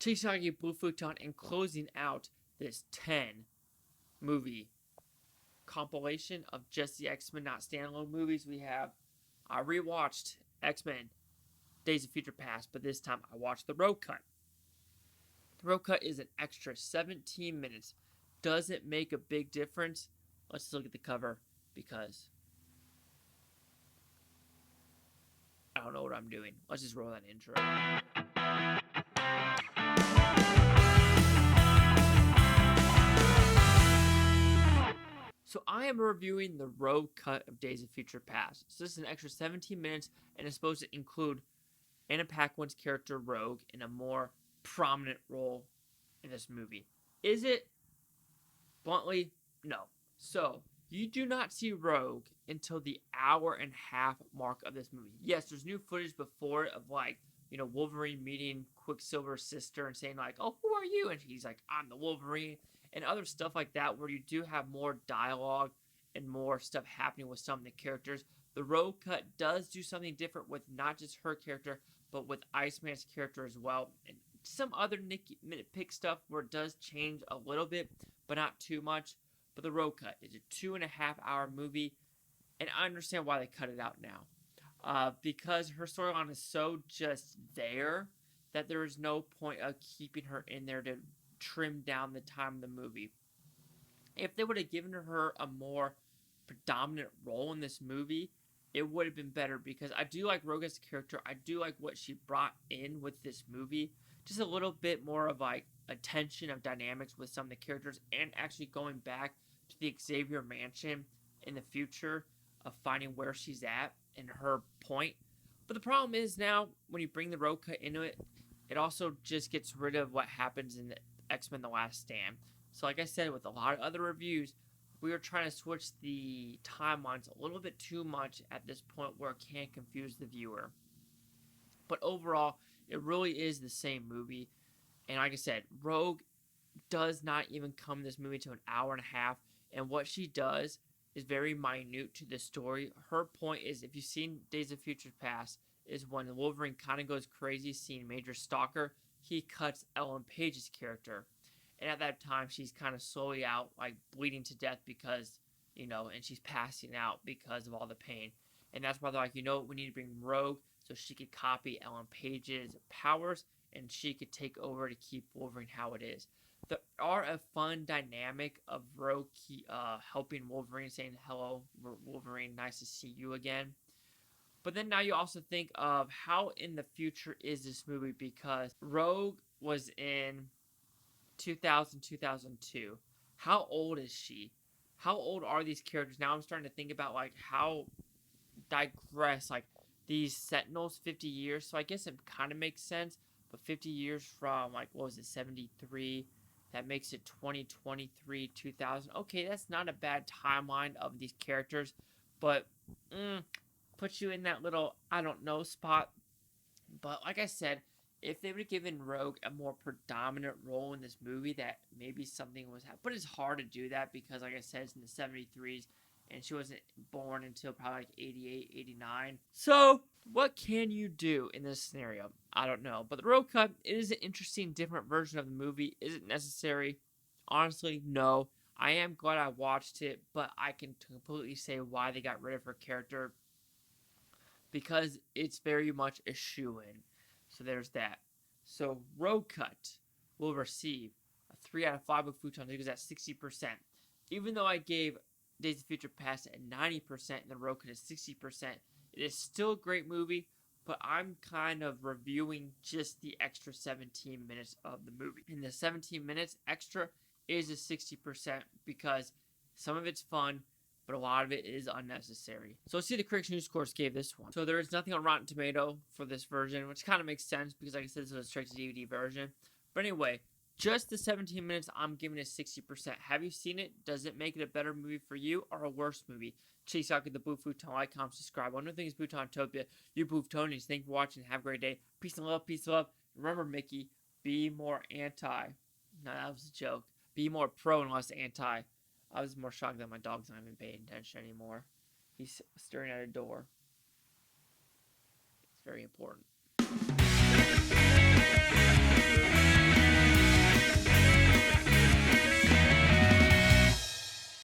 Chisagi Blue Futon, and closing out this 10 movie compilation of just the X-Men, not standalone movies. I rewatched X-Men Days of Future Past, but this time I watched the Road Cut. The Road Cut is an extra 17 minutes. Does it make a big difference? Let's look at the cover, because I don't know what I'm doing. Let's just roll that intro. So I am reviewing the Road Cut of Days of Future Past. So this is an extra 17 minutes, and it's supposed to include Anna Paquin's character Rogue in a more prominent role in this movie. Is it? Bluntly, no. So you do not see Rogue until the hour and a half mark of this movie. Yes, there's new footage before it of Wolverine meeting Quicksilver's sister and saying "Oh, who are you?" And he's like, "I'm the Wolverine," and other stuff like that, where you do have more dialogue and more stuff happening with some of the characters. The Road Cut does do something different with not just her character, but with Iceman's character as well, and some other nitpick stuff where it does change a little bit, but not too much. But the Road Cut is a 2.5-hour movie, and I understand why they cut it out now. Because her storyline is so just there that there is no point of keeping her in there to trim down the time of the movie. If they would have given her a more predominant role in this movie, it would have been better, because I do like Rogue as a character. I do like what she brought in with this movie. Just a little bit more of attention of dynamics with some of the characters, and actually going back to the Xavier Mansion in the future of finding where she's at and her point. But the problem is now, when you bring the Road Cut into it, it also just gets rid of what happens in the X-Men The Last Stand. So like I said, with a lot of other reviews, we are trying to switch the timelines a little bit too much at this point, where it can confuse the viewer. But overall, it really is the same movie. And like I said, Rogue does not even come in this movie to an hour and a half. And what she does is very minute to the story. Her point is, if you've seen Days of Future Past, is when Wolverine kind of goes crazy seeing Major Stalker, he cuts Ellen Page's character. And at that time, she's kind of slowly out, bleeding to death because, and she's passing out because of all the pain. And that's why they're like, we need to bring Rogue so she could copy Ellen Page's powers and she could take over to keep Wolverine how it is. There are a fun dynamic of Rogue helping Wolverine, saying, "Hello, Wolverine, nice to see you again." But then now you also think of how in the future is this movie, because Rogue was in 2000, 2002. How old is she? How old are these characters? Now I'm starting to think about how digress these Sentinels 50 years. So I guess it kind of makes sense, but 50 years from what was it, 73? That makes it 2023, 2000. Okay, that's not a bad timeline of these characters, but puts you in that little I don't know spot. But like I said, if they would have given Rogue a more predominant role in this movie, that maybe something was happening. But it's hard to do that because, like I said, it's in the 73s, and she wasn't born until probably 88, 89. So, what can you do in this scenario? I don't know. But the Road Cut, it is an interesting, different version of the movie. Is it necessary? Honestly, no. I am glad I watched it, but I can completely say why they got rid of her character, because it's very much a shoo-in. So there's that. So Road Cut will receive a 3 out of 5 with Futon, because that's 60%. Even though I gave Days of Future Past at 90% and the Road Cut is 60%, it is still a great movie, but I'm kind of reviewing just the extra 17 minutes of the movie. And the 17 minutes extra is a 60%, because some of it's fun, but a lot of it is unnecessary. So let's see the Critics News Scores gave this one. So there is nothing on Rotten Tomato for this version, which kind of makes sense because, like I said, this is a straight to DVD version. But anyway, just the 17 minutes, I'm giving it 60%. Have you seen it? Does it make it a better movie for you or a worse movie? Chase out the Blue Futon, like, comment, subscribe. One of the things, Butontopia, you Buftonians, thank you for watching. Have a great day. Peace and love, peace and love. Remember, Mickey, be more anti. No, that was a joke. Be more pro and less anti. I was more shocked that my dog's not even paying attention anymore. He's staring at a door. It's very important.